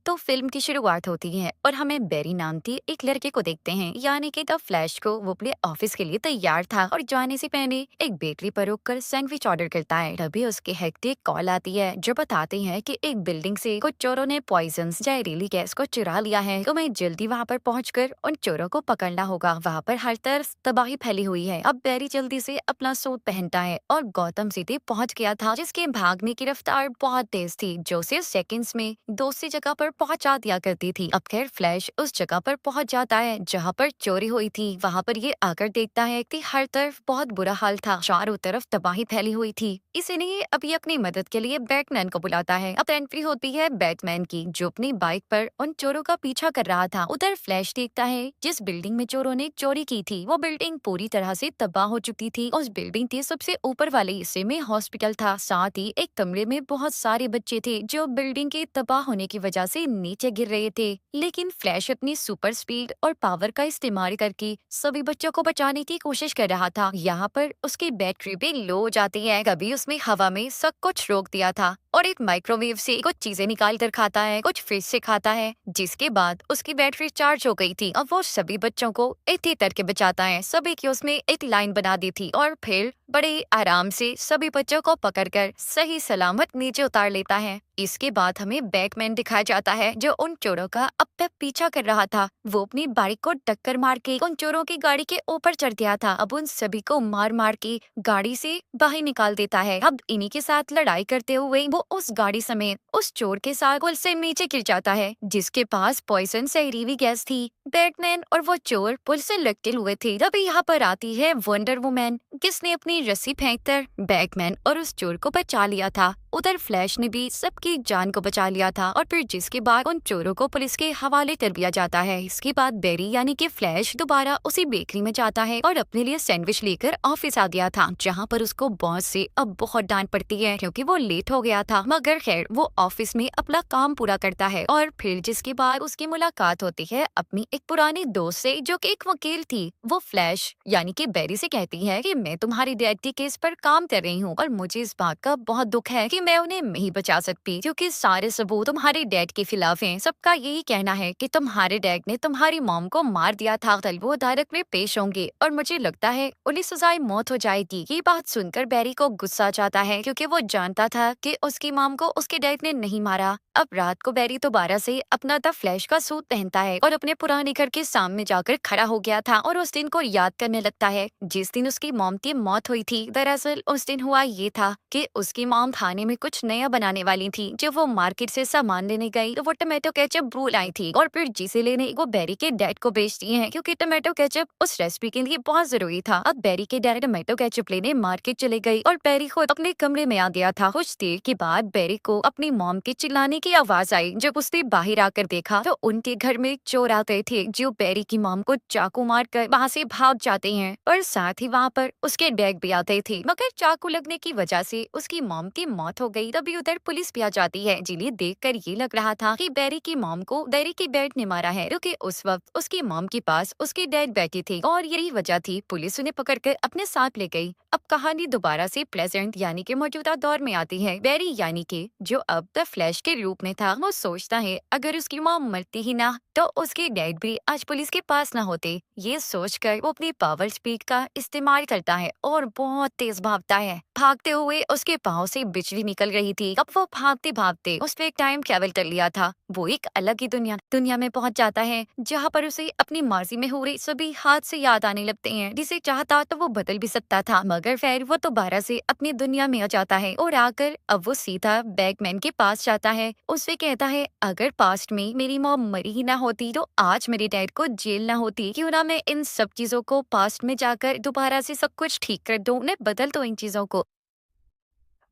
तो फिल्म की शुरुआत होती है और हमें बेरी नाम की एक लड़के को देखते हैं, यानी कि द फ्लैश को। वो अपने ऑफिस के लिए तैयार था और जाने से पहले एक बेकरी पर रुककर सैंडविच ऑर्डर करता है। तभी उसके हेक्टिक कॉल आती है जो बताती है कि एक बिल्डिंग से कुछ चोरों ने पॉइजन जहरीली गैस को चुरा लिया है। तो मैं जल्दी वहाँ पर पहुँचकर उन चोरों को पकड़ना होगा। वहाँ पर हर तरफ तबाही फैली हुई है। अब बेरी जल्दी से अपना सूट पहनता है और गौतम सिटी पहुँच गया था, जिसके भागने की रफ्तार बहुत तेज थी, जो सिर्फ सेकंड्स में दूसरी जगह पर पहुंचा दिया करती थी। अब खैर फ्लैश उस जगह पर पहुंच जाता है जहां पर चोरी हुई थी। वहां पर ये आकर देखता है कि हर तरफ बहुत बुरा हाल था, चारों तरफ तबाही फैली हुई थी। इसलिए अब ये अपनी मदद के लिए बैटमैन को बुलाता है। अब एंट्री होती है बैटमैन की, जो अपनी बाइक पर उन चोरों का पीछा कर रहा था। उधर फ्लैश देखता है जिस बिल्डिंग में चोरों ने चोरी की थी वो बिल्डिंग पूरी तरह से तबाह हो चुकी थी। उस बिल्डिंग के सबसे ऊपर वाले हिस्से में हॉस्पिटल था, साथ ही एक कमरे में बहुत सारे बच्चे थे जो बिल्डिंग के तबाह होने की वजह से नीचे गिर रहे थे। लेकिन फ्लैश अपनी सुपर स्पीड और पावर का इस्तेमाल करके सभी बच्चों को बचाने की कोशिश कर रहा था। यहाँ पर उसकी बैटरी भी लो हो जाती है। कभी उसमें हवा में सब कुछ रोक दिया था और एक माइक्रोवेव से कुछ चीजें निकाल कर खाता है, कुछ फिर से खाता है, जिसके बाद उसकी बैटरी चार्ज हो गई थी। अब वो सभी बच्चों को इतने करके बचाता है। सभी की उसमें एक लाइन बना दी थी और फिर बड़े आराम से सभी बच्चों को पकड़कर सही सलामत नीचे उतार लेता है। इसके बाद हमें बैटमैन दिखाया जाता है जो उन चोरों का अब तक पीछा कर रहा था। वो अपनी बाइक को टक्कर मार के उन चोरों की गाड़ी के ऊपर चढ़ गया था। अब उन सभी को मार मार के गाड़ी से बाहर निकाल देता है। अब इन्हीं के साथ लड़ाई करते हुए वो उस गाड़ी समेत उस चोर के साथ पुल से नीचे गिर जाता है, जिसके पास पॉइजन जहरीली गैस थी। बैटमैन और वो चोर पुल से लटके हुए थे। तभी यहाँ पर आती है वंडर वुमैन, जिसने अपनी रस्सी फेंककर बैटमैन और उस चोर को बचा लिया था। उधर फ्लैश ने भी सबकी जान को बचा लिया था और फिर जिसके बाद उन चोरों को पुलिस के हवाले कर दिया जाता है। इसके बाद बेरी यानी कि फ्लैश दोबारा उसी बेकरी में जाता है और अपने लिए सैंडविच लेकर ऑफिस आ गया था, जहाँ पर उसको बॉस से अब बहुत डांट पड़ती है क्योंकि वो लेट हो गया था। मगर खैर वो ऑफिस में अपना काम पूरा करता है और फिर जिसके बाद उसकी मुलाकात होती है अपनी एक पुरानी दोस्त से जो कि एक वकील थी। वो फ्लैश यानी कि बेरी से कहती है कि मैं तुम्हारी डैड के केस पर काम कर रही हूँ और मुझे इस बात का बहुत दुख है कि मैं उन्हें नहीं बचा सकती, क्योंकि सारे सबूत तुम्हारे डैड के खिलाफ हैं। सबका यही कहना है कि तुम्हारे डैड ने तुम्हारी मॉम को मार दिया था। कल वो अदालत में पेश होंगे और मुझे लगता है उन्हें सजाए मौत हो जाएगी। ये बात सुनकर बेरी को गुस्सा आ जाता है क्योंकि वो जानता था कि उसकी मॉम को उसके डैड ने नहीं मारा। अब रात को बेरी दोबारा से अपना द फ्लैश का सूट पहनता है और अपने पुराने घर के सामने जाकर खड़ा हो गया था और उस दिन को याद करने लगता है जिस दिन उसकी मॉम की मौत हुई थी। दरअसल उस दिन हुआ ये था कि उसकी मॉम खाने में कुछ नया बनाने वाली थी। जब वो मार्केट से सामान लेने गई तो वो टमाटो केचप भूल आई थी और फिर जिसे लेने वो बेरी के डैड को बेचती है, क्योंकि टमाटो केचप उस रेसिपी के लिए बहुत जरूरी था। अब बेरी के डैड टमाटो केचप लेने मार्केट चले गई और बेरी खुद अपने कमरे में आ गया था। कुछ देर के बाद बेरी को अपनी मॉम के चिल्लाने की आवाज आई। जब उसने बाहर आकर देखा तो उनके घर में चोर आ गए थे जो बेरी की मॉम को चाकू मार कर वहाँ से भाग जाते हैं, और साथ ही वहाँ पर उसके डैड भी आते थे। मगर चाकू लगने की वजह से उसकी मॉम की मौत हो गई। तभी उधर पुलिस भी आ जाती है, जिन्हें देखकर ये लग रहा था कि बेरी की मॉम को बेरी के डैड ने मारा है, क्योंकि उस वक्त उसकी मॉम के पास उसके डैड बैठे थे और यही वजह थी। पुलिस उन्हें पकड़कर अपने साथ ले गई। अब कहानी दोबारा से प्रेजेंट यानी कि मौजूदा दौर में आती है। बेरी यानी कि जो अब द फ्लैश के रूप में था, वो सोचता है अगर उसकी मॉम मरती ही ना तो उसके डैड भी आज पुलिस के पास ना होते। ये सोचकर वो अपनी पावर स्पीड का इस्तेमाल करता है और बहुत तेज भागता है। भागते हुए उसके पाँव से बिजली निकल रही थी। अब वो भागते भागते उसने एक टाइम ट्रेवल कर लिया था। वो एक अलग ही दुनिया में पहुंच जाता है जहाँ पर उसे अपनी माजी में हो रही सभी हाथ से याद आने लगते हैं। जिसे चाहता तो वो बदल भी सकता था, मगर फिर वो दोबारा से अपनी दुनिया में आ जाता है और आकर अब वो सीधा बैटमैन के पास जाता है। उससे कहता है अगर पास्ट में मेरी मॉम मरी ही ना होती तो आज मेरे डैड को जेल ना होती। क्यों ना मैं इन सब चीजों को पास्ट में जाकर दोबारा से सब कुछ ठीक कर दूं, मैं बदल दूं इन चीजों को।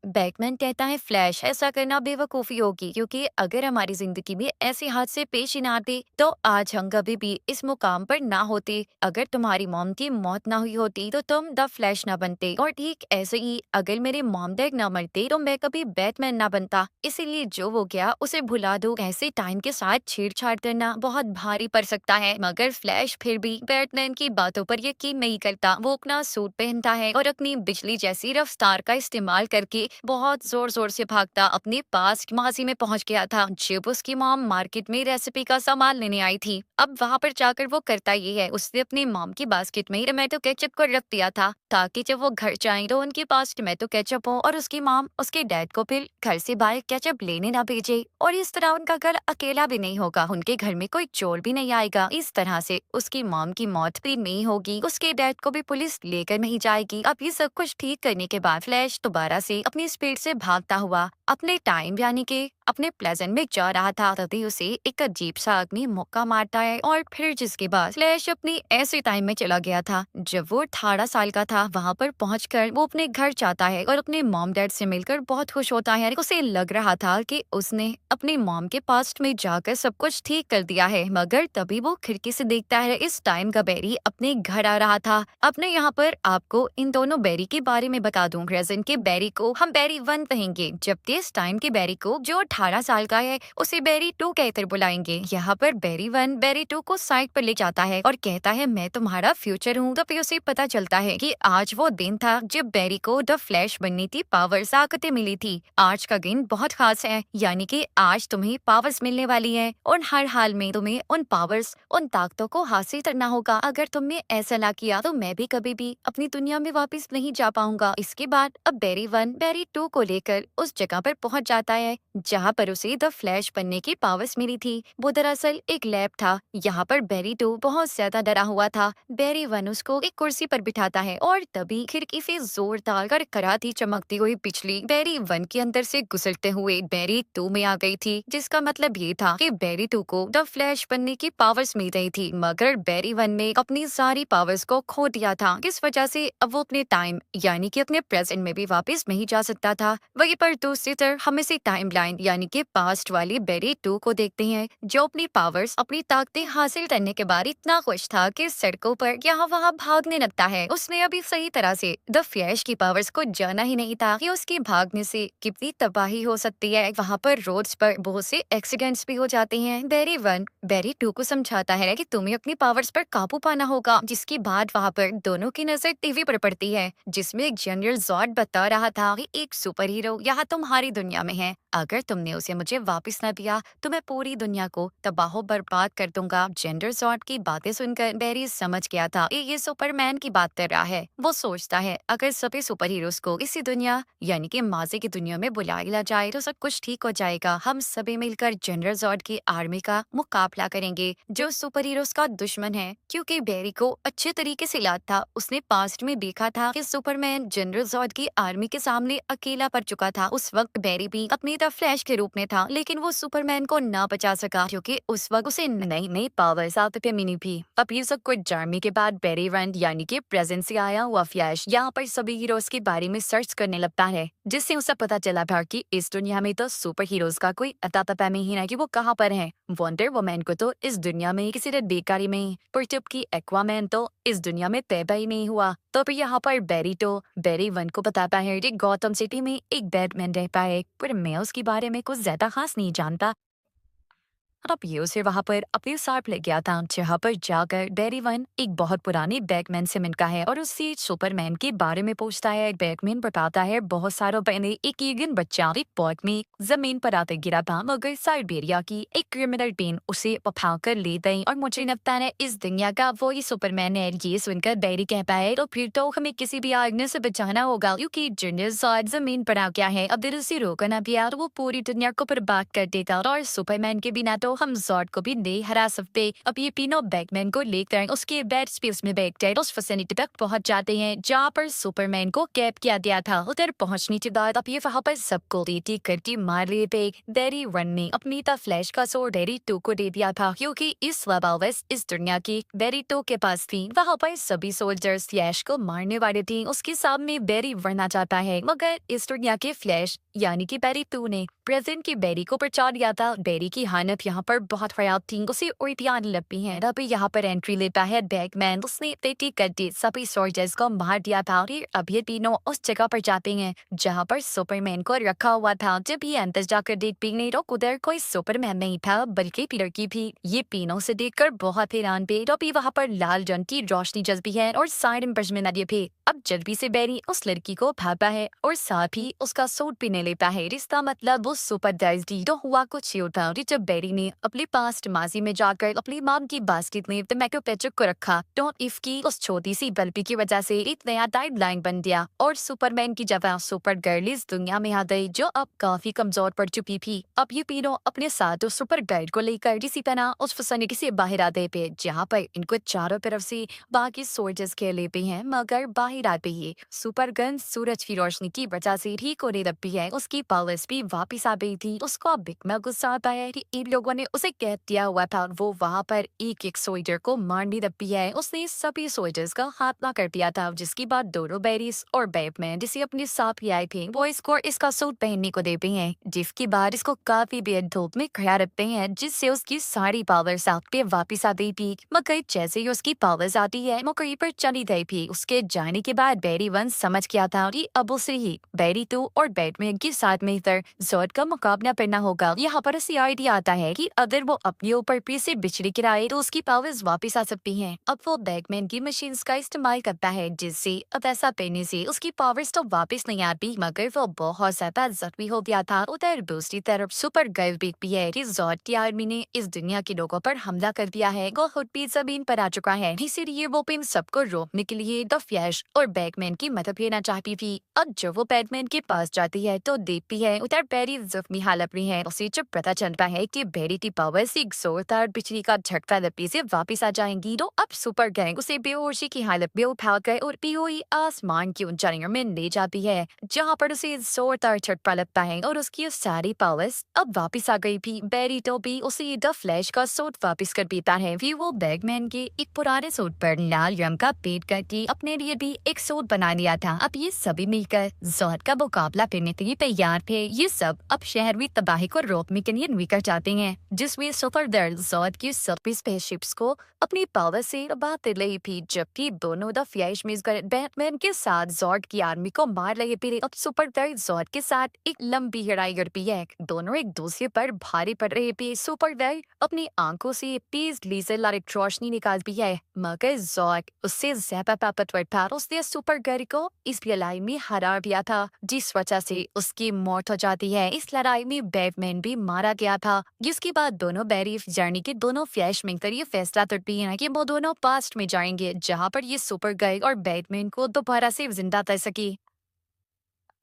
बैटमैन कहता है फ्लैश ऐसा करना बेवकूफी होगी, क्योंकि अगर हमारी जिंदगी में ऐसे हादसे पेश ही ना आते तो आज हम कभी भी इस मुकाम पर ना होते। अगर तुम्हारी मॉम की मौत ना हुई होती तो तुम द फ्लैश ना बनते, और ठीक ऐसे ही अगर मेरे मॉम डैड ना मरते तो मैं कभी बैटमैन ना बनता। इसीलिए जो हो गया उसे भुला दो। ऐसे टाइम के साथ छेड़छाड़ करना बहुत भारी पड़ सकता है। मगर फ्लैश फिर भी बैटमैन की बातों पर यकीन नहीं करता। वो अपना सूट पहनता है और अपनी बिजली जैसी रफ्तार का इस्तेमाल करके बहुत जोर जोर से भागता अपने पास मासी में पहुंच गया था जब उसकी मॉम मार्केट में रेसिपी का सामान लेने आई थी। अब वहां पर जाकर वो करता ये है, उसने अपनी मॉम की बास्केट में टोमेटो केचप को रख दिया था ताकि जब वो घर जाए तो उनके पास टोमेटो केचप हो और उसकी मॉम उसके डैड को फिर घर से बाहर केचप लेने ना भेजे, और इस तरह उनका घर अकेला भी नहीं होगा, उनके घर में कोई चोर भी नहीं आएगा। इस तरह से उसकी मॉम की मौत भी नहीं होगी, उसके डैड को भी पुलिस लेकर नहीं जाएगी। अब ये सब कुछ ठीक करने के बाद फ्लैश दोबारा से अपनी स्पीड से भागता हुआ अपने टाइम यानी कि अपने प्लेजेंट में जा रहा था, तभी उसे एक अजीब सा आदमी मौका मारता है और फिर जिसके बाद फ्लैश अपनी ऐसे टाइम में चला गया था जब वो 18 साल का था। वहां पर पहुंचकर वो अपने घर जाता है और अपने मॉम डैड से मिलकर बहुत खुश होता है। उसे लग रहा था कि उसने अपनी मॉम के पास्ट में जाकर सब कुछ ठीक कर दिया है, मगर तभी वो खिड़की से देखता है इस टाइम का बेरी अपने घर आ रहा था। अपने यहाँ पर आपको इन दोनों बेरी के बारे में बता दूं, प्रेजेंट के बेरी को हम बेरी 1 कहेंगे, जबकि इस टाइम के बेरी को जो 18 साल का है उसे बेरी 2 कहकर बुलाएंगे। यहाँ पर बेरी 1 बेरी 2 को साइड पर ले जाता है और कहता है मैं तुम्हारा फ्यूचर हूँ। तभी उसे पता चलता है कि आज वो दिन था जब बेरी को द फ्लैश बननी थी, पावर्स ताकतें मिली थी। आज का दिन बहुत खास है, यानी कि आज तुम्हें पावर्स मिलने वाली है और हर हाल में तुम्हें उन पावर्स उन ताकतों को हासिल करना होगा। अगर तुमने ऐसा ना किया तो मैं भी कभी भी अपनी दुनिया में वापस नहीं जा पाऊंगा। इसके बाद अब बेरी 1 बेरी 2 को लेकर उस जगह पर पहुंच जाता है जहां पर उसे द फ्लैश बनने की पावर्स मिली थी। वो दरअसल एक लैब था। यहाँ पर बेरी 2 बहुत ज्यादा डरा हुआ था। बेरी 1 उसको एक कुर्सी पर बिठाता है और तभी खिड़की से जोरदार कड़कड़ाती चमकती हुई बिजली बेरी 1 के अंदर से गुजरते हुए बेरी 2 में आ गई थी, जिसका मतलब ये था कि बेरी 2 को द फ्लैश बनने की पावर्स मिल गई थी, मगर बेरी 1 ने अपनी सारी पावर्स को खो दिया था। इस वजह से अब वो अपने टाइम यानी कि अपने प्रेजेंट में भी वापस नहीं जा सकता था। वहीं पर दूसरी तरफ हम इसी टाइम लाइन यानी कि पास्ट वाली बेरी 2 को देखते हैं, जो अपनी पावर्स अपनी ताकतें हासिल करने के बाद इतना खुश था कि सड़कों पर यहाँ वहाँ भागने लगता है। उसने अभी सही तरह से द फ्लैश की पावर्स को जाना ही नहीं था कि उसके भागने से कितनी तबाही हो सकती है। वहाँ पर रोड्स पर बहुत से एक्सीडेंट्स भी हो जाते हैं। बेरी 1 बेरी 2 को समझाता है कि तुम्हें अपनी पावर्स पर काबू पाना होगा, जिसके बाद वहाँ पर दोनों की नजर टीवी पर पड़ती है, जिसमें एक जनरल जॉर्ड बता रहा था कि एक सुपर हीरो यहाँ तुम्हारी दुनिया में है, अगर तुमने उसे मुझे वापस न दिया तो मैं पूरी दुनिया को तबाह बर्बाद कर दूंगा। जनरल जॉर्ड की बातें सुनकर बेरी समझ गया था कि ये सुपरमैन की बात कर रहा है। वो सोचता है अगर सभी सुपर हीरोज को इसी दुनिया यानी कि माजी की दुनिया में बुला लिया जाए तो सब कुछ ठीक हो जाएगा। हम सभी मिलकर जनरल जॉर्ड की आर्मी का मुकाबला करेंगे जो सुपर हीरोज का दुश्मन है। क्योंकि बेरी को अच्छे तरीके से याद था, उसने पास्ट में देखा था कि सुपरमैन जनरल जॉर्ड की आर्मी के सामने अकेला पड़ चुका था। उस वक्त बेरी भी अपनी द फ्लैश के रूप में था, लेकिन वो सुपरमैन को ना बचा सका क्योंकि उस वक्त उसे नई नई पावर्स आते मिली थी। अब ये सब कुछ जाने के बाद बेरी 1 यानी कि प्रेजेंट से आया हुआ फ्लैश यहाँ पर सभी हीरोज के बारे में सर्च करने लगता है, जिससे उसे पता चला था कि इस दुनिया में तो सुपर हीरोज का कोई अता पता नहीं है कि वो कहाँ पर हैं। वंडर वुमन को तो इस दुनिया में किसी ने बेकारी में, पर जबकि एक्वामैन तो इस दुनिया में पैदा ही नहीं हुआ। तो फिर यहाँ पर बेरी 1 को बताता है कि गौतम सिटी में एक बैटमैन रहता है, पर मैं उसके बारे में कुछ ज्यादा खास नहीं जानता। अब ये उसे वहां पर अपने साथ ले गया था, जहाँ पर जाकर बेरी 1 एक बहुत पुराने बैटमैन से मिलता है और उससे सुपरमैन के बारे में पूछता है। बैटमैन बताता है बहुत सालों पहले एक ईगन बच्चा एक पार्क में जमीन पर आते गिरा था, मगर साइबेरिया की एक क्रिमिनल टीम उसे उठा कर ले गई और मुझे लगता है इस दुनिया का वो ही सुपरमैन है। ये सुनकर बेरी कहता है तो फिर तो हमें किसी भी आगने से बचाना होगा, क्योंकि जनरल जमीन पर आ गया है। अब दिल से रोकना भी तो वो पूरी दुनिया को बर्बाद कर देता और सुपरमैन के बिना तो हम जॉर्ड को भी नहीं हरा सकते। अब ये तीनों बैटमैन को लेकर उसके बैट स्पेस में बैठकर उस फैसिलिटी तक पहुंच जाते हैं जहाँ पर सुपरमैन को कैद किया गया था। उधर पहुंचने के बाद अब ये वहाँ पर सबको रेटी करके मार लिए थे। बेरी 1 ने अपनी द फ्लैश का सोर बेरी 2 को दे दिया था, क्योंकि इस लेवल इस दुनिया की बेरी 2 के पास थी। वहाँ पर सभी सोल्जर्स फ्लैश को मारने वाले थे। उसके सामने बेरी वरना चाहता है, मगर इस दुनिया के फ्लैश यानी कि बेरी टू ने प्रेजेंट की बेरी को बचा दिया था। बेरी की हालत यहाँ पर बहुत खराब थी, उसे उल्टी आने लगती है। अभी यहाँ पर एंट्री लेता है बैगमैन। उसने पेटी कर दी, सभी सोल्जर्स को मार दिया था और ये अभी तीनों उस जगह पर जाते हैं जहाँ पर सुपरमैन को रखा हुआ था। जब ये अंदर जाकर देखते हैं तो उधर कोई सुपरमैन नहीं था बल्कि पीटर की भी। ये तीनों से देखकर बहुत हैरान थे। अभी वहाँ पर लाल रंग की रोशनी जज्बी है और साइरन बजने लगे थे। अब जल्दी से बेरी उस लड़की को भागता है और साथ ही उसका सूट पीने लेता है। रिश्ता मतलब वो सुपर डाइजडी तो हुआ कुछ यूं था। जब बेरी ने अपने पास्ट माजी में जाकर अपनी मॉम की बास्केट में टोमेटो पेचक को रखा तो इफ की उस छोटी सी गलती की वजह से एक नया टाइमलाइन बन गया और सुपरमैन की जगह सुपर गर्ल इस दुनिया में आ गई जो अब काफी कमजोर पड़ चुकी थी। अब ये तीनों अपने साथ उस सुपर गर्ल को लेकर इसी तरह उस फसाने से बाहर आते पे जहाँ पर इनको चारों तरफ से बाकी सोल्जर्स खेल लेते हैं। मगर बाहर आते ही सुपर गन सूरज की रोशनी की वजह से ठीक होने लगती है। उसकी पावर्स भी वापिस आ गई थी। उसको अब में गुस्सा आता है कि इन लोगों ने उसे कैद किया हुआ था। वो वहाँ पर एक एक सोल्जर को मारने लगती है। उसने सभी सोल्जर्स का खात्मा कर दिया था जिसके बाद दोनों बेरीज और बैटमैन जिसे अपने साथ ही आए थे वो इसको इसका सूट पहनने को देते हैं, जिसके बाद इसको काफी बेहद धूप में खड़ा रखते हैं जिससे उसकी सारी पावर्स आप पे वापिस आ गई थी। मगर जैसे ही उसकी पावर्स आती है वो कहीं पर चली गई थी। उसके जाने के बाद बेरी वन समझ गया था कि अब उसे ही बेरी टू और बैटमैन के साथ मिलकर जोड का मुकाबला करना होगा। यहाँ पर उसे आइडिया आता है कि अगर वो अपने ऊपर फिर से बिजली गिराए तो उसकी पावर्स वापस आ सकती हैं। अब वो बैटमैन की मशीन्स का इस्तेमाल करता है जिससे अब ऐसा करने से उसकी पावर्स तो वापस नहीं आती मगर वो बहुत ज्यादा जख्मी हो गया था। उधर दूसरी तरफ सुपर गर्ल भी है कि जोड की आर्मी ने इस दुनिया के लोगों पर हमला कर दिया है। वो खुद भी जमीन पर आ चुका है, इसीलिए वो इन सबको रोकने के लिए द फ्लैश और बैटमैन की मदद लेना चाहती थी। अब जब वो बैटमैन के पास जाती है तो देखती है उधर बेरी जख्मी हालत में है। उसे जब पता चलता है कि बेरी की पावर्स एक जोरदार बिजली का झटका लगने से वापस आ जाएंगी तो अब सुपर गैंग उसे बेहोशी की हालत में उठाकर और पीओई आसमान की ऊंचाइयों में ले जाती है जहाँ पर उसे जोरदार झटका लगता है और उसकी सारी पावर्स अब वापस आ गई थी। बेरी तो भी उसे द फ्लैश का सूट वापस कर देता है। फिर वो बैटमैन के एक पुराने सूट पर लाल रंग का पेंट करके अपने लिए भी एक सूट बना लिया था। अब ये सभी मिलकर जोड का मुकाबला करने के लिए तैयार थे। ये सब अब शहर में तबाही को रोकने के लिए निकल जाते हैं जिसमें सुपर गर्ल जोड की सभी स्पेसशिप्स को अपनी पावर से बात रही थी जबकि दोनों द फ्लैश मिलकर बैटमैन के साथ जोड की आर्मी को मार रहे थे। अब सुपर गर्ल जोड के साथ एक लंबी लड़ाई करती है। दोनों एक दूसरे पर भारी पड़ रहे थे। सुपर गर्ल अपनी आंखों से तेज लेजर लाइट रोशनी निकालती है मगर जोड उससे ज्यादा ताकतवर था। उसने सुपर गर्ल को इस लड़ाई में हरा दिया था जिस वजह से उसकी मौत हो जाती है। इस लड़ाई में बैटमैन भी मारा गया था जिसके बाद दोनों बेरी जर्नी के दोनों फ्लैश मिलकर ये फैसला करती हैं कि वो दोनों पास्ट में जाएंगे जहाँ पर ये सुपर गर्ल और बैटमैन को दोबारा से जिंदा कर सके।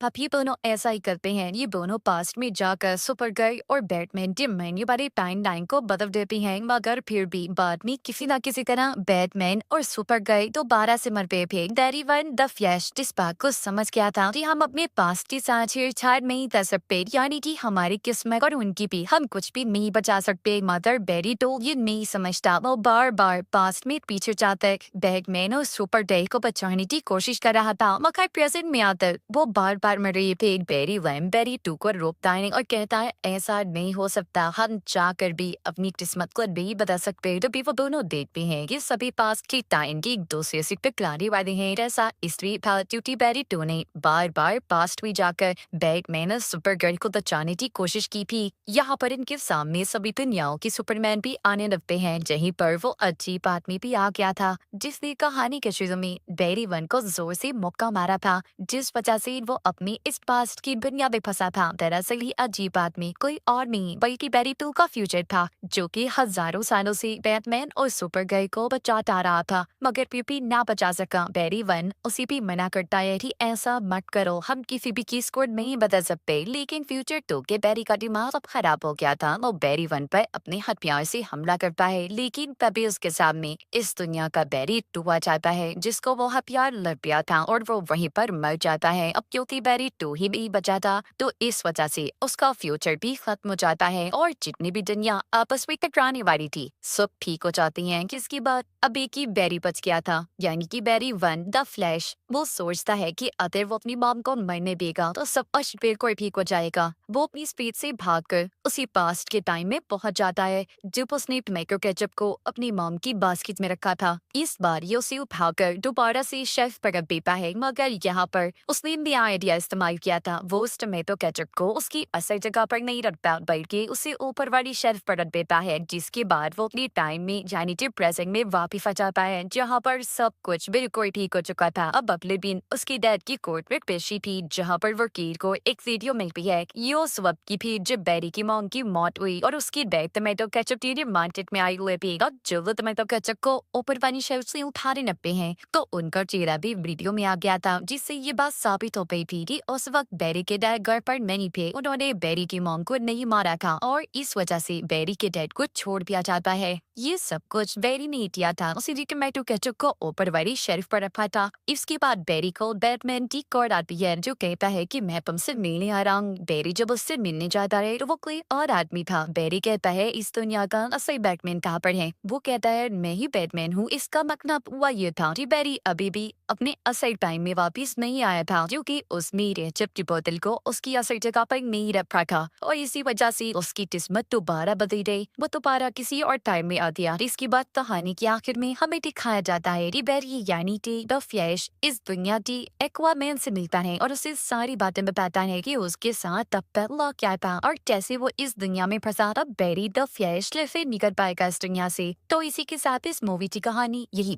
अब ये दोनों ऐसा ही करते हैं। ये दोनों पास्ट में जाकर सुपर गर्ल और बैटमैन के मरने वाले टाइमलाइन को बदल देते हैं मगर फिर भी बाद में किसी न किसी तरह बैटमैन और सुपर गर्ल दोबारा से मर गए थे। डेरी वन द फ्लैश इस बात को समझ गया था कि हम अपने पास्ट के साथ छेड़छाड़ नहीं कर सकते, यानी कि हमारी किस्मत और उनकी भी हम कुछ भी नहीं बचा सकते। मदर बेरी तो ये नहीं समझता। वो बार बार पास्ट में पीछे जाकर बैटमैन और सुपर गर्ल को बचाने की कोशिश कर रहा था मगर प्रेजेंट में आकर वो बार बार मर रही थी। बेरी वन बेरी टू को रोकता है और कहता है ऐसा नहीं हो सकता, हम चाहकर भी अपनी किस्मत को नहीं बदल सकते। तभी वो दोनों देखते हैं कि सभी पास की टाइम की एक दूसरे से टकराने वाले हैं। ऐसा इसलिए था क्योंकि बेरी टू ने बार बार पास्ट में जाकर बैटमैन और सुपर गर्ल को बचाने की कोशिश की थी। यहाँ पर इनके सामने सभी दुनियाओं के सुपरमैन भी आने लगते हैं। यहीं पर वो अजीब आदमी भी आ गया था जिसने कहानी के शुरू में बेरी वन को जोर से मुक्का मारा था जिस वजह से वो अपनी इस पास्ट की दुनिया में फंसा था। दरअसल ये अजीब आदमी कोई और नहीं बल्कि बेरी टू का फ्यूचर था जो कि हजारों सालों से बैटमैन और सुपर गर्ल को बचाता रहा था मगर फिर भी ना बचा सका। बेरी वन उसे भी मना करता है कि ऐसा मत करो, हम किसी भी चीज को नहीं बदल सकते। लेकिन फ्यूचर टू के बेरी का दिमाग अब खराब हो गया था। वो बेरी वन पर अपने हथियार से हमला करता है लेकिन तभी उसके सामने इस दुनिया का बेरी टू आ जाता है जिसको वो हथियार लग गया था और वो वहीं पर मर जाता है। अब क्योंकि बैरी 2 ही भी बचा था, तो इस वजह से उसका फ्यूचर भी खत्म हो जाता है और जितनी भी दुनिया आपस में टकराने वाली थी सब ठीक हो जाती हैं। किसकी बात अब एक ही बैरी बच गया था, यानी कि बैरी 1 द फ्लैश। वो सोचता है कि अगर वो अपनी मॉम को मरने देगा तो सब कुछ बिल्कुल ठीक हो जाएगा। वो अपनी स्पीड से भागकर उसी पास्ट के टाइम में पहुंच जाता है जब उसने टोमेटो केचप को अपनी मॉम की बास्केट में रखा था। इस बार ये उसे उठाकर दोबारा से शेफ पर रख देता है, मगर यहाँ पर उसने नया आइडिया इस्तेमाल किया था। वो उस टोमेटो केचप को उसकी असल जगह पर नहीं रखता बल्कि उसे ऊपर वाली शेल्फ पर रख देता है, जिसके बाद वो अपनी टाइम में यानी कि प्रेजेंट में वापिस आ जाता है जहाँ पर सब कुछ बिल्कुल ठीक हो चुका था। अब अगले दिन उसकी डैड की कोर्ट में पेशी थी जहाँ पर वकील को एक वीडियो मिलती है। ये उस वक्त की थी जब बैरी की मॉम की मौत हुई और उसकी डैड टोमेटो केचप के मार्केट में आई हुए थी। और जब वो टोमेटो केचप को ऊपर वाली शेल्फ से उठाने लगते हैं तो उनका चेहरा भी वीडियो में आ गया था, जिससे ये बात साबित हो गई थी कि उस वक्त बैरी के डैड घर पर नहीं थे। उन्होंने बैरी की मॉम को नहीं मारा था और इस वजह से बैरी के डैड को छोड़ दिया जाता है। ये सब कुछ बैरी ने किया था, उसी टोमेटो केचप को ऊपर वाली शेल्फ पर रखा था। इसके बाद बैरी को बैटमैन की कॉल आती है जो कहता है कि मैं तुमसे मिलने आ रहा हूँ। बैरी जब उससे मिलने जाता है तो वो कोई और आदमी था। बैरी कहता है इस दुनिया का असली बैटमैन कहाँ पर है। वो कहता है मैं ही बैटमैन हूँ। इसका मतलब हुआ ये था कि बैरी अभी भी अपने असली टाइम में वापिस नहीं आया था, क्योंकि उसने केचप की बोतल को उसकी असली जगह पर नहीं रखा था और इसी वजह से उसकी किस्मत दोबारा बदल गई। वो दोबारा किसी और टाइम में आ गया। इसके बाद कहानी के आखिर में हमें दिखाया जाता है कि बैरी यानी कि द फ्लैश इस दुनिया की एक्वामैन से मिलता है और उसे सारी बातें बताता है कि उसके साथ तब पहला क्या था और कैसे वो इस दुनिया में फंसा था। बैरी द फ्लैश कैसे निकल पाएगा इस दुनिया से। तो इसी के साथ इस मूवी की कहानी यही